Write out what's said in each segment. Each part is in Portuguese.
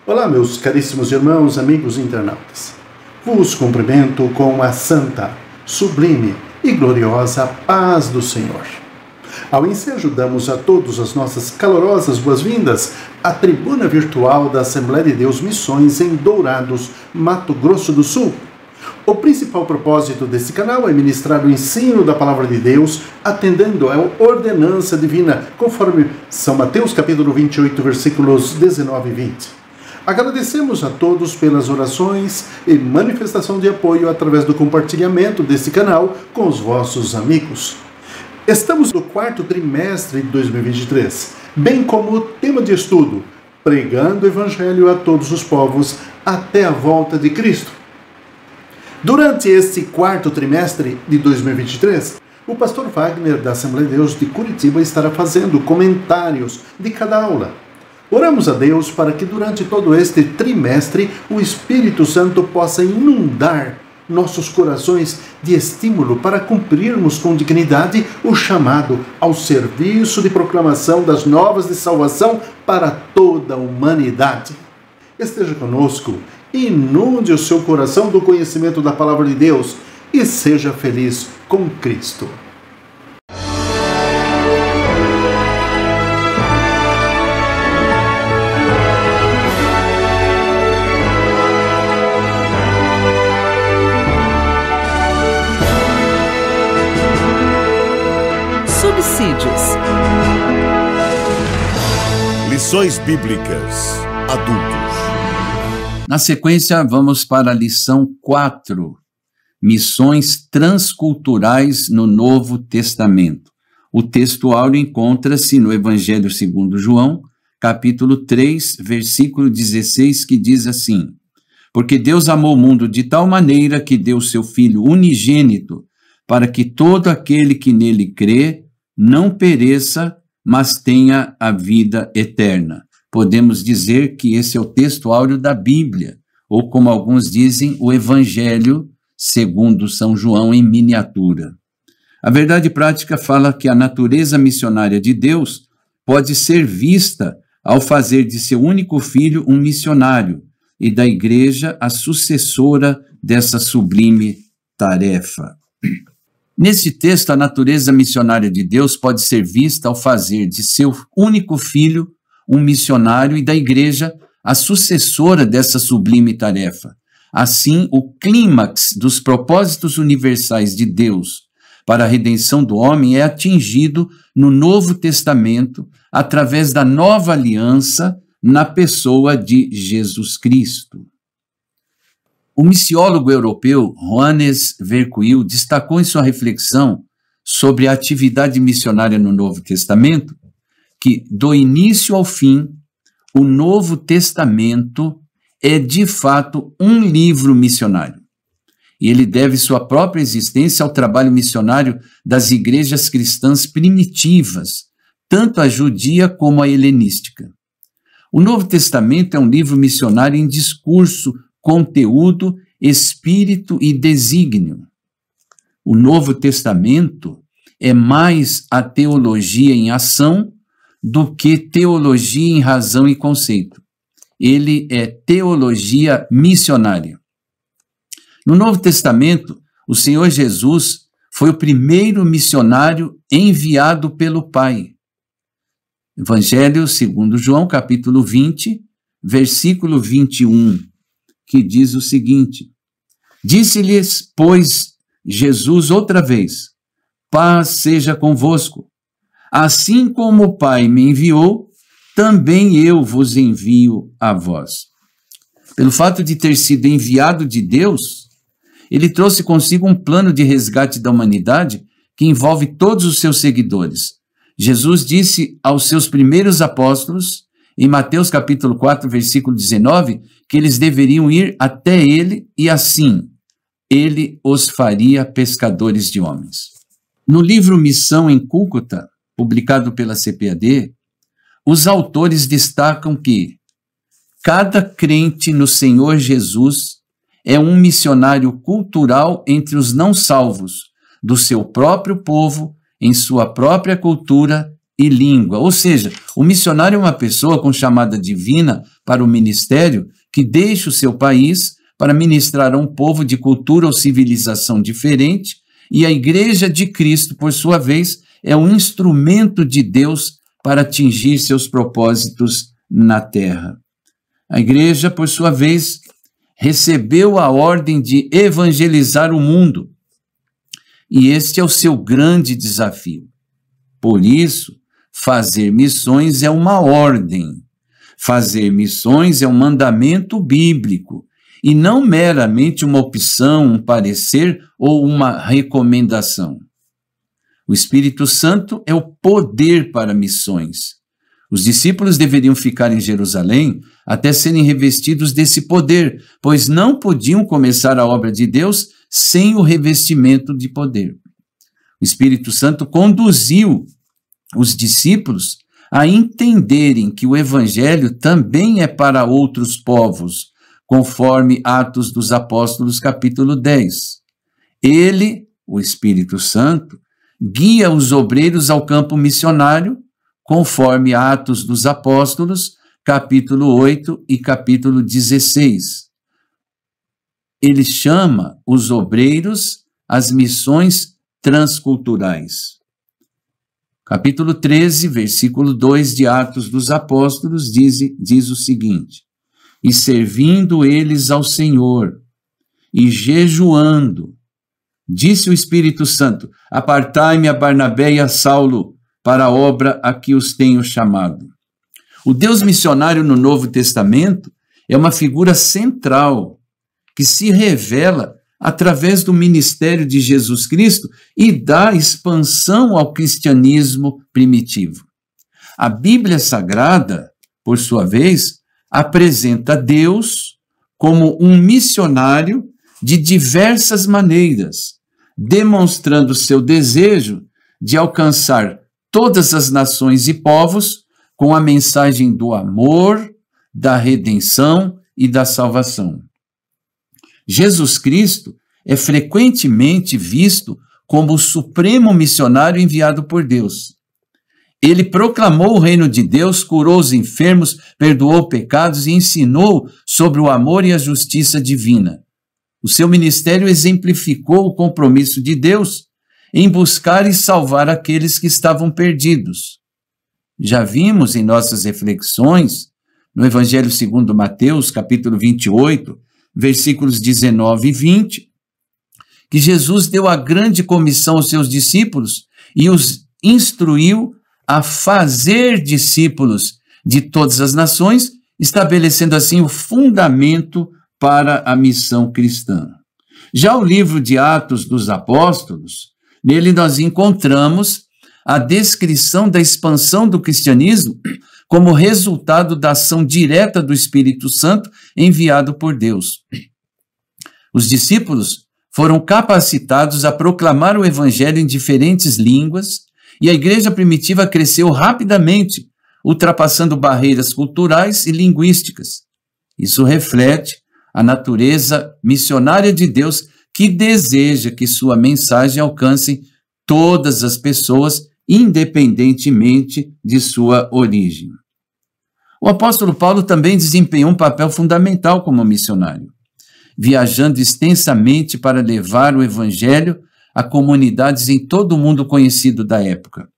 Olá, meus caríssimos irmãos, amigos internautas. Vos cumprimento com a santa, sublime e gloriosa paz do Senhor. Ao ensejo, damos a todos as nossas calorosas boas-vindas à tribuna virtual da Assembleia de Deus Missões em Dourados, Mato Grosso do Sul. O principal propósito desse canal é ministrar o ensino da Palavra de Deus, atendendo à ordenança divina, conforme São Mateus capítulo 28, versículos 19 e 20. Agradecemos a todos pelas orações e manifestação de apoio através do compartilhamento desse canal com os vossos amigos. Estamos no quarto trimestre de 2023, bem como o tema de estudo, pregando o Evangelho a todos os povos até a volta de Cristo. Durante este quarto trimestre de 2023, o pastor Wagner da Assembleia de Deus de Curitiba estará fazendo comentários de cada aula. Oramos a Deus para que durante todo este trimestre o Espírito Santo possa inundar nossos corações de estímulo para cumprirmos com dignidade o chamado ao serviço de proclamação das novas de salvação para toda a humanidade. Esteja conosco, inunde o seu coração do conhecimento da Palavra de Deus e seja feliz com Cristo. Subsídios. Lições Bíblicas Adultos. Na sequência, vamos para a lição 4, Missões Transculturais no Novo Testamento. O texto áureo encontra-se no Evangelho segundo João, capítulo 3, versículo 16, que diz assim: Porque Deus amou o mundo de tal maneira que deu seu Filho unigênito, para que todo aquele que nele crê não pereça, mas tenha a vida eterna. Podemos dizer que esse é o texto áureo da Bíblia, ou como alguns dizem, o Evangelho segundo São João em miniatura. A verdade prática fala que a natureza missionária de Deus pode ser vista ao fazer de seu único filho um missionário e da igreja a sucessora dessa sublime tarefa. Nesse texto, a natureza missionária de Deus pode ser vista ao fazer de seu único filho um missionário e da igreja a sucessora dessa sublime tarefa. Assim, o clímax dos propósitos universais de Deus para a redenção do homem é atingido no Novo Testamento através da nova aliança na pessoa de Jesus Cristo. O missiólogo europeu Johannes Verkuil destacou em sua reflexão sobre a atividade missionária no Novo Testamento que, do início ao fim, o Novo Testamento é, de fato, um livro missionário. E ele deve sua própria existência ao trabalho missionário das igrejas cristãs primitivas, tanto a judia como a helenística. O Novo Testamento é um livro missionário em discurso, conteúdo, espírito e desígnio. O Novo Testamento é mais a teologia em ação do que teologia em razão e conceito. Ele é teologia missionária. No Novo Testamento, o Senhor Jesus foi o primeiro missionário enviado pelo Pai. Evangelho segundo João, capítulo 20, versículo 21, que diz o seguinte: Disse-lhes, pois, Jesus outra vez: Paz seja convosco. Assim como o Pai me enviou, também eu vos envio a vós. Pelo fato de ter sido enviado de Deus, ele trouxe consigo um plano de resgate da humanidade que envolve todos os seus seguidores. Jesus disse aos seus primeiros apóstolos, em Mateus capítulo 4, versículo 19, que eles deveriam ir até ele e assim ele os faria pescadores de homens. No livro Missão em Cúcuta, publicado pela CPAD, os autores destacam que cada crente no Senhor Jesus é um missionário cultural entre os não salvos, do seu próprio povo, em sua própria cultura e língua. Ou seja, o missionário é uma pessoa com chamada divina para o ministério que deixa o seu país para ministrar a um povo de cultura ou civilização diferente, e a Igreja de Cristo, por sua vez, é um instrumento de Deus para atingir seus propósitos na terra. A Igreja, por sua vez, recebeu a ordem de evangelizar o mundo, e este é o seu grande desafio. Por isso, fazer missões é uma ordem. Fazer missões é um mandamento bíblico, e não meramente uma opção, um parecer ou uma recomendação. O Espírito Santo é o poder para missões. Os discípulos deveriam ficar em Jerusalém até serem revestidos desse poder, pois não podiam começar a obra de Deus sem o revestimento de poder. O Espírito Santo conduziu os discípulos a entenderem que o Evangelho também é para outros povos, conforme Atos dos Apóstolos, capítulo 10. Ele, o Espírito Santo, guia os obreiros ao campo missionário, conforme Atos dos Apóstolos, capítulo 8 e capítulo 16. Ele chama os obreiros às missões transculturais. Capítulo 13, versículo 2 de Atos dos Apóstolos diz o seguinte: e servindo eles ao Senhor, e jejuando, disse o Espírito Santo: apartai-me a Barnabé e a Saulo para a obra a que os tenho chamado. O Deus missionário no Novo Testamento é uma figura central que se revela através do ministério de Jesus Cristo e dá expansão ao cristianismo primitivo. A Bíblia Sagrada, por sua vez, apresenta Deus como um missionário de diversas maneiras, demonstrando seu desejo de alcançar todas as nações e povos com a mensagem do amor, da redenção e da salvação. Jesus Cristo é frequentemente visto como o supremo missionário enviado por Deus. Ele proclamou o reino de Deus, curou os enfermos, perdoou pecados e ensinou sobre o amor e a justiça divina. O seu ministério exemplificou o compromisso de Deus em buscar e salvar aqueles que estavam perdidos. Já vimos em nossas reflexões, no Evangelho segundo Mateus, capítulo 28, versículos 19 e 20, que Jesus deu a grande comissão aos seus discípulos e os instruiu a fazer discípulos de todas as nações, estabelecendo assim o fundamento para a missão cristã. Já o livro de Atos dos Apóstolos, nele nós encontramos a descrição da expansão do cristianismo como resultado da ação direta do Espírito Santo enviado por Deus. Os discípulos foram capacitados a proclamar o evangelho em diferentes línguas e a igreja primitiva cresceu rapidamente, ultrapassando barreiras culturais e linguísticas. Isso reflete a natureza missionária de Deus, que deseja que sua mensagem alcance todas as pessoas, independentemente de sua origem. O apóstolo Paulo também desempenhou um papel fundamental como missionário, viajando extensamente para levar o evangelho a comunidades em todo o mundo conhecido da época.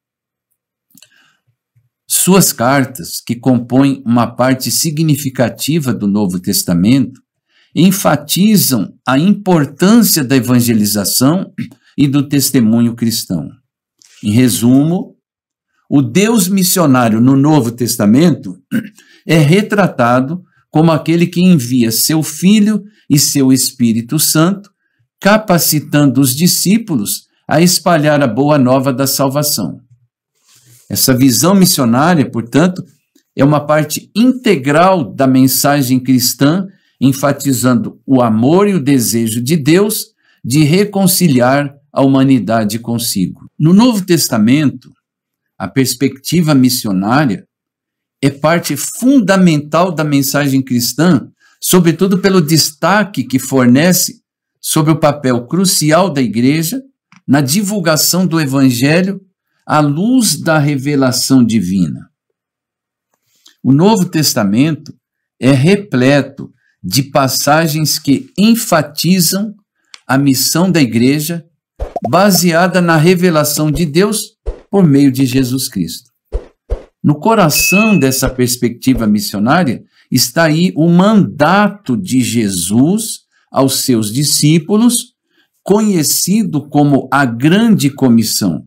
Suas cartas, que compõem uma parte significativa do Novo Testamento, enfatizam a importância da evangelização e do testemunho cristão. Em resumo, o Deus missionário no Novo Testamento é retratado como aquele que envia seu Filho e seu Espírito Santo, capacitando os discípulos a espalhar a boa nova da salvação. Essa visão missionária, portanto, é uma parte integral da mensagem cristã, enfatizando o amor e o desejo de Deus de reconciliar a humanidade consigo. No Novo Testamento, a perspectiva missionária é parte fundamental da mensagem cristã, sobretudo pelo destaque que fornece sobre o papel crucial da igreja na divulgação do evangelho à luz da revelação divina. O Novo Testamento é repleto de passagens que enfatizam a missão da igreja baseada na revelação de Deus por meio de Jesus Cristo. No coração dessa perspectiva missionária está aí o mandato de Jesus aos seus discípulos, conhecido como a Grande Comissão.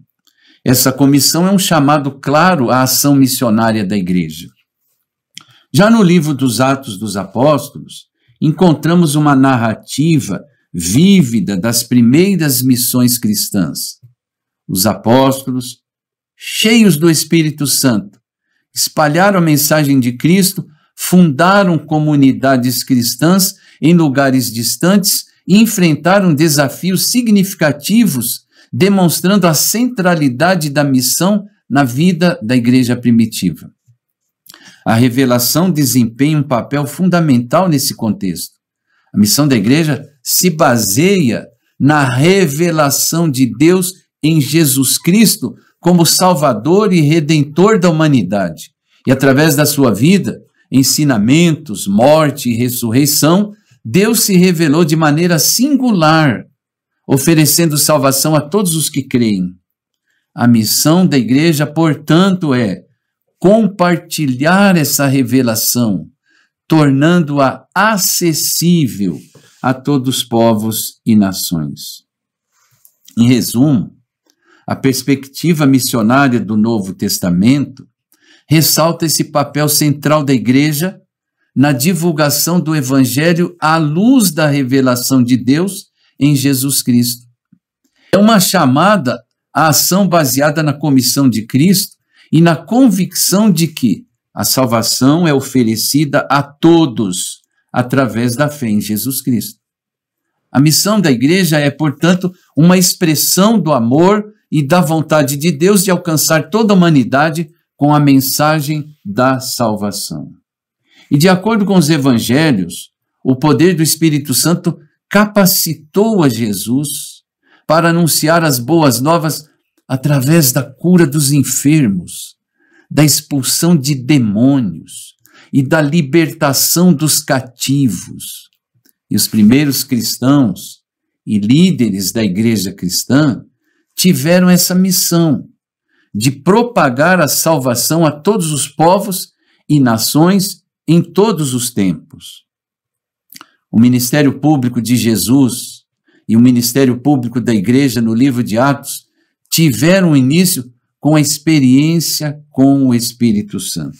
Essa comissão é um chamado claro à ação missionária da igreja. Já no livro dos Atos dos Apóstolos, encontramos uma narrativa vívida das primeiras missões cristãs. Os apóstolos, cheios do Espírito Santo, espalharam a mensagem de Cristo, fundaram comunidades cristãs em lugares distantes e enfrentaram desafios significativos, demonstrando a centralidade da missão na vida da igreja primitiva. A revelação desempenha um papel fundamental nesse contexto. A missão da igreja se baseia na revelação de Deus em Jesus Cristo como Salvador e Redentor da humanidade. E através da sua vida, ensinamentos, morte e ressurreição, Deus se revelou de maneira singular, oferecendo salvação a todos os que creem. A missão da igreja, portanto, é compartilhar essa revelação, tornando-a acessível a todos os povos e nações. Em resumo, a perspectiva missionária do Novo Testamento ressalta esse papel central da igreja na divulgação do Evangelho à luz da revelação de Deus em Jesus Cristo. É uma chamada à ação baseada na comissão de Cristo e na convicção de que a salvação é oferecida a todos através da fé em Jesus Cristo. A missão da igreja é, portanto, uma expressão do amor e da vontade de Deus de alcançar toda a humanidade com a mensagem da salvação. E de acordo com os evangelhos, o poder do Espírito Santo capacitou a Jesus para anunciar as boas novas através da cura dos enfermos, da expulsão de demônios e da libertação dos cativos. E os primeiros cristãos e líderes da igreja cristã tiveram essa missão de propagar a salvação a todos os povos e nações em todos os tempos. O ministério público de Jesus e o ministério público da igreja no livro de Atos tiveram início com a experiência com o Espírito Santo.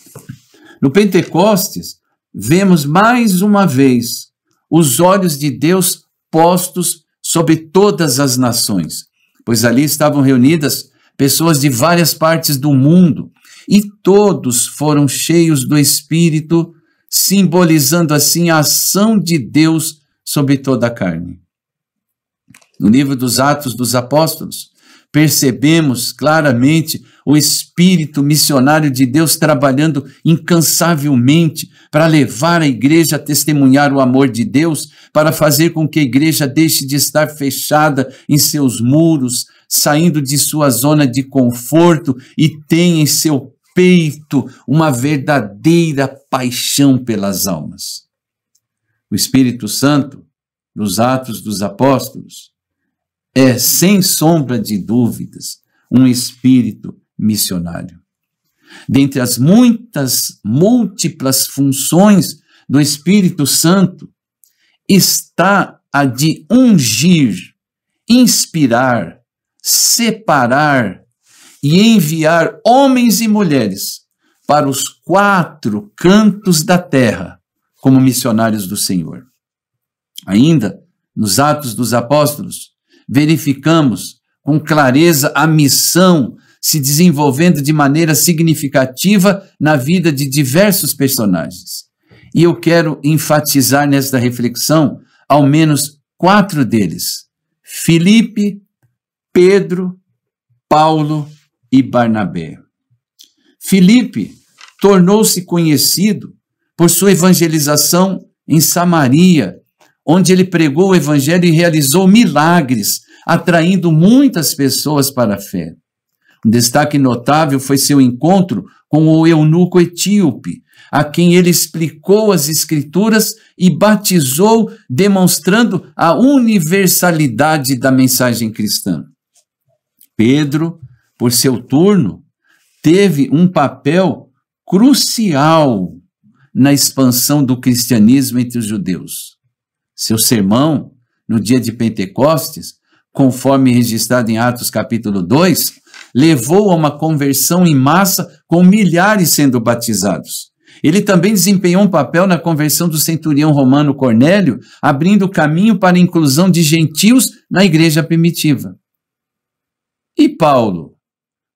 No Pentecostes, vemos mais uma vez os olhos de Deus postos sobre todas as nações, pois ali estavam reunidas pessoas de várias partes do mundo, e todos foram cheios do Espírito, simbolizando assim a ação de Deus sobre toda a carne. No livro dos Atos dos Apóstolos, percebemos claramente o espírito missionário de Deus trabalhando incansavelmente para levar a igreja a testemunhar o amor de Deus, para fazer com que a igreja deixe de estar fechada em seus muros, saindo de sua zona de conforto e tenha em seu peito uma verdadeira paixão pelas almas. O Espírito Santo, nos Atos dos Apóstolos, é, sem sombra de dúvidas, um espírito missionário. Dentre as múltiplas funções do Espírito Santo, está a de ungir, inspirar, separar e enviar homens e mulheres para os 4 cantos da terra como missionários do Senhor. Ainda, nos Atos dos Apóstolos, verificamos com clareza a missão se desenvolvendo de maneira significativa na vida de diversos personagens. E eu quero enfatizar nesta reflexão ao menos 4 deles: Filipe, Pedro, Paulo e Barnabé. Filipe tornou-se conhecido por sua evangelização em Samaria, onde ele pregou o evangelho e realizou milagres, atraindo muitas pessoas para a fé. Um destaque notável foi seu encontro com o eunuco etíope, a quem ele explicou as Escrituras e batizou, demonstrando a universalidade da mensagem cristã. Pedro, por seu turno, teve um papel crucial na expansão do cristianismo entre os judeus. Seu sermão, no dia de Pentecostes, conforme registrado em Atos capítulo 2, levou a uma conversão em massa, com milhares sendo batizados. Ele também desempenhou um papel na conversão do centurião romano Cornélio, abrindo caminho para a inclusão de gentios na igreja primitiva. E Paulo,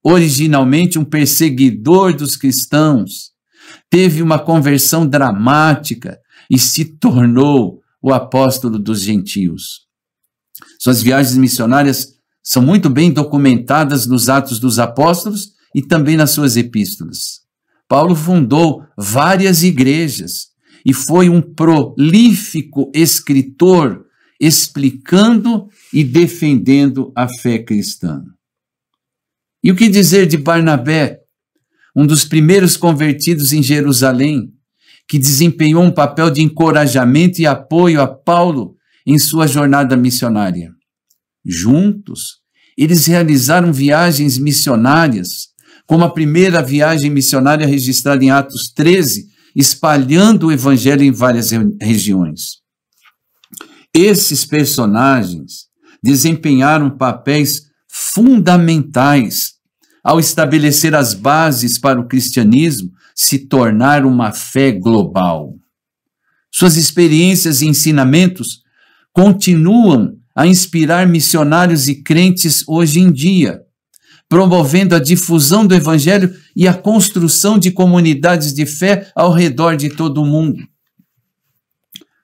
originalmente um perseguidor dos cristãos, teve uma conversão dramática e se tornou o apóstolo dos gentios. Suas viagens missionárias são muito bem documentadas nos Atos dos Apóstolos e também nas suas epístolas. Paulo fundou várias igrejas e foi um prolífico escritor, explicando e defendendo a fé cristã. E o que dizer de Barnabé, um dos primeiros convertidos em Jerusalém, que desempenhou um papel de encorajamento e apoio a Paulo em sua jornada missionária? Juntos, eles realizaram viagens missionárias, como a primeira viagem missionária registrada em Atos 13, espalhando o evangelho em várias regiões. Esses personagens desempenharam papéis fundamentais ao estabelecer as bases para o cristianismo se tornar uma fé global. Suas experiências e ensinamentos continuam a inspirar missionários e crentes hoje em dia, promovendo a difusão do evangelho e a construção de comunidades de fé ao redor de todo o mundo.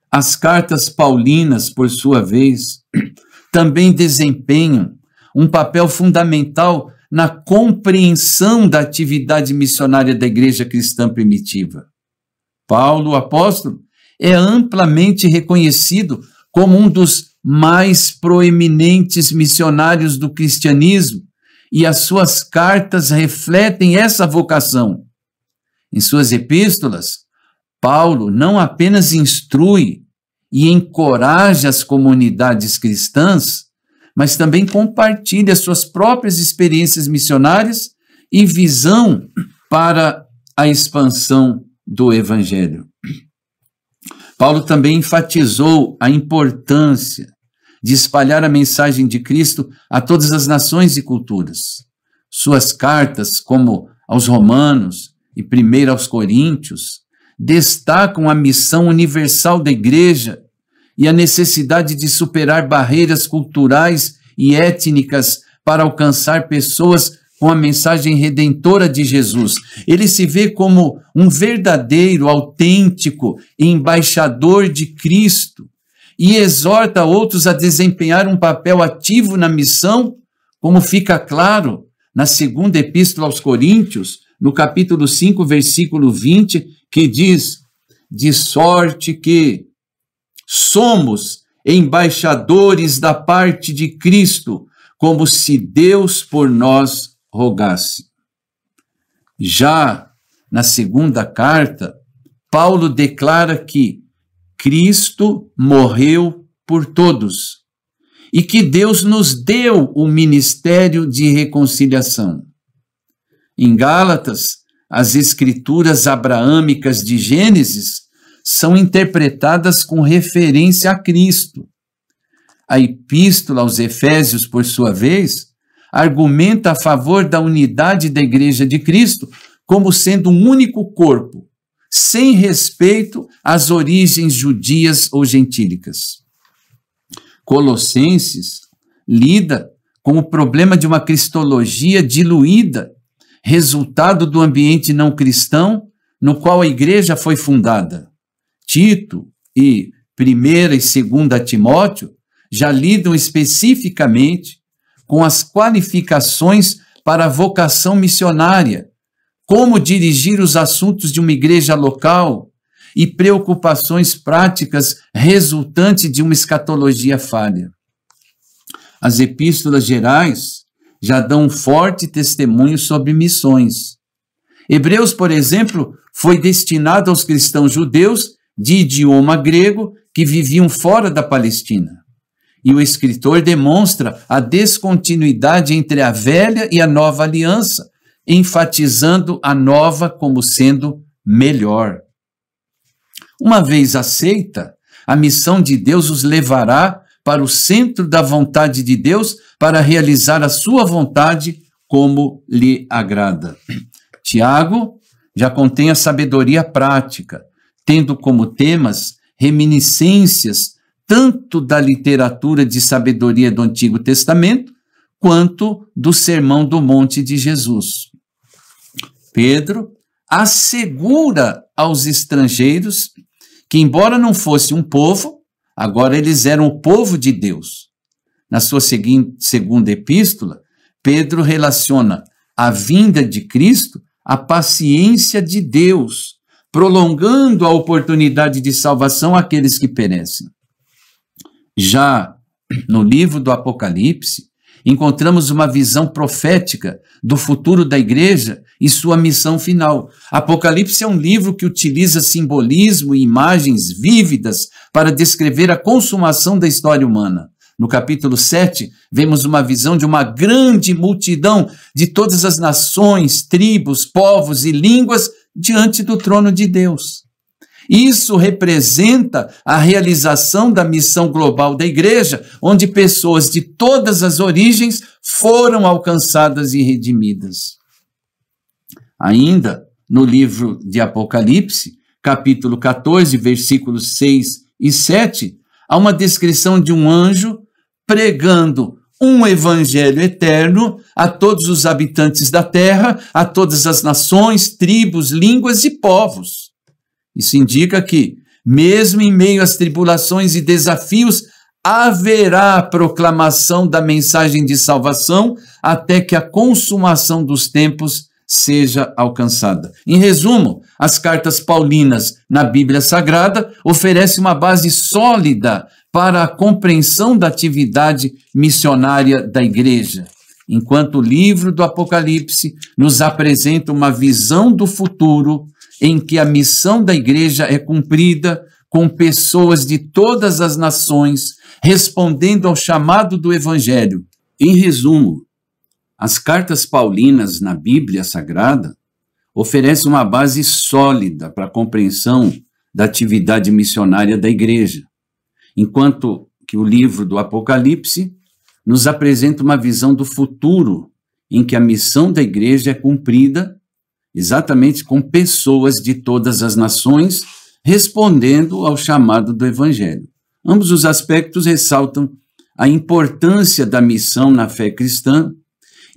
As cartas paulinas, por sua vez, também desempenham um papel fundamental na compreensão da atividade missionária da igreja cristã primitiva. Paulo, o apóstolo, é amplamente reconhecido como um dos mais proeminentes missionários do cristianismo, e as suas cartas refletem essa vocação. Em suas epístolas, Paulo não apenas instrui e encoraja as comunidades cristãs, mas também compartilha suas próprias experiências missionárias e visão para a expansão do evangelho. Paulo também enfatizou a importância de espalhar a mensagem de Cristo a todas as nações e culturas. Suas cartas, como aos Romanos e 1 aos Coríntios, destacam a missão universal da igreja e a necessidade de superar barreiras culturais e étnicas para alcançar pessoas com a mensagem redentora de Jesus. Ele se vê como um verdadeiro, autêntico embaixador de Cristo e exorta outros a desempenhar um papel ativo na missão, como fica claro na segunda epístola aos Coríntios, no capítulo 5, versículo 20, que diz: de sorte que somos embaixadores da parte de Cristo, como se Deus por nós rogasse. Já na segunda carta, Paulo declara que Cristo morreu por todos e que Deus nos deu o ministério de reconciliação. Em Gálatas, as escrituras abraâmicas de Gênesis são interpretadas com referência a Cristo. A epístola aos Efésios, por sua vez, argumenta a favor da unidade da Igreja de Cristo como sendo um único corpo, sem respeito às origens judias ou gentílicas. Colossenses lida com o problema de uma cristologia diluída, resultado do ambiente não cristão no qual a igreja foi fundada. Tito e 1ª e 2ª Timóteo já lidam especificamente com as qualificações para a vocação missionária, como dirigir os assuntos de uma igreja local e preocupações práticas resultantes de uma escatologia falha. As epístolas gerais já dão um forte testemunho sobre missões. Hebreus, por exemplo, foi destinado aos cristãos judeus de idioma grego que viviam fora da Palestina. E o escritor demonstra a descontinuidade entre a velha e a nova aliança, enfatizando a nova como sendo melhor. Uma vez aceita, a missão de Deus os levará para o centro da vontade de Deus para realizar a sua vontade como lhe agrada. Tiago já contém a sabedoria prática, tendo como temas reminiscências tanto da literatura de sabedoria do Antigo Testamento, quanto do Sermão do Monte de Jesus. Pedro assegura aos estrangeiros que, embora não fosse um povo, agora eles eram o povo de Deus. Na sua segunda epístola, Pedro relaciona a vinda de Cristo à paciência de Deus, prolongando a oportunidade de salvação àqueles que perecem. Já no livro do Apocalipse, encontramos uma visão profética do futuro da igreja e sua missão final. Apocalipse é um livro que utiliza simbolismo e imagens vívidas para descrever a consumação da história humana. No capítulo 7, vemos uma visão de uma grande multidão de todas as nações, tribos, povos e línguas diante do trono de Deus. Isso representa a realização da missão global da igreja, onde pessoas de todas as origens foram alcançadas e redimidas. Ainda no livro de Apocalipse, capítulo 14, versículos 6 e 7, há uma descrição de um anjo pregando um evangelho eterno a todos os habitantes da terra, a todas as nações, tribos, línguas e povos. Isso indica que, mesmo em meio às tribulações e desafios, haverá a proclamação da mensagem de salvação até que a consumação dos tempos seja alcançada. Em resumo, as cartas paulinas na Bíblia Sagrada oferecem uma base sólida para a compreensão da atividade missionária da igreja, enquanto o livro do Apocalipse nos apresenta uma visão do futuro em que a missão da igreja é cumprida com pessoas de todas as nações, respondendo ao chamado do Evangelho. Em resumo, as cartas paulinas na Bíblia Sagrada oferecem uma base sólida para a compreensão da atividade missionária da igreja, enquanto que o livro do Apocalipse nos apresenta uma visão do futuro em que a missão da igreja é cumprida exatamente com pessoas de todas as nações, respondendo ao chamado do Evangelho. Ambos os aspectos ressaltam a importância da missão na fé cristã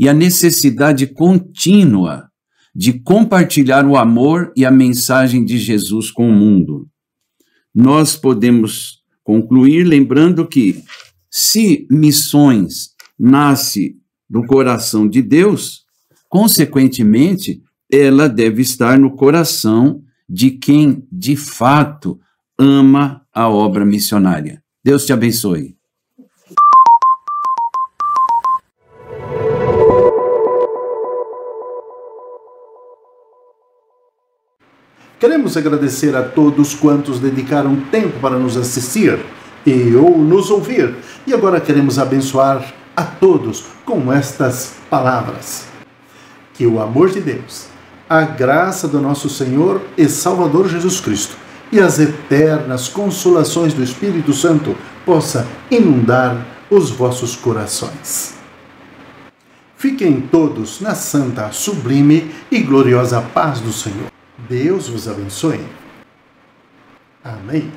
e a necessidade contínua de compartilhar o amor e a mensagem de Jesus com o mundo. Nós podemos concluir lembrando que, se missões nasce do coração de Deus, consequentemente, ela deve estar no coração de quem, de fato, ama a obra missionária. Deus te abençoe. Queremos agradecer a todos quantos dedicaram tempo para nos assistir e ou nos ouvir. E agora queremos abençoar a todos com estas palavras. Que o amor de Deus, a graça do nosso Senhor e Salvador Jesus Cristo e as eternas consolações do Espírito Santo possa inundar os vossos corações. Fiquem todos na santa, sublime e gloriosa paz do Senhor. Deus vos abençoe. Amém.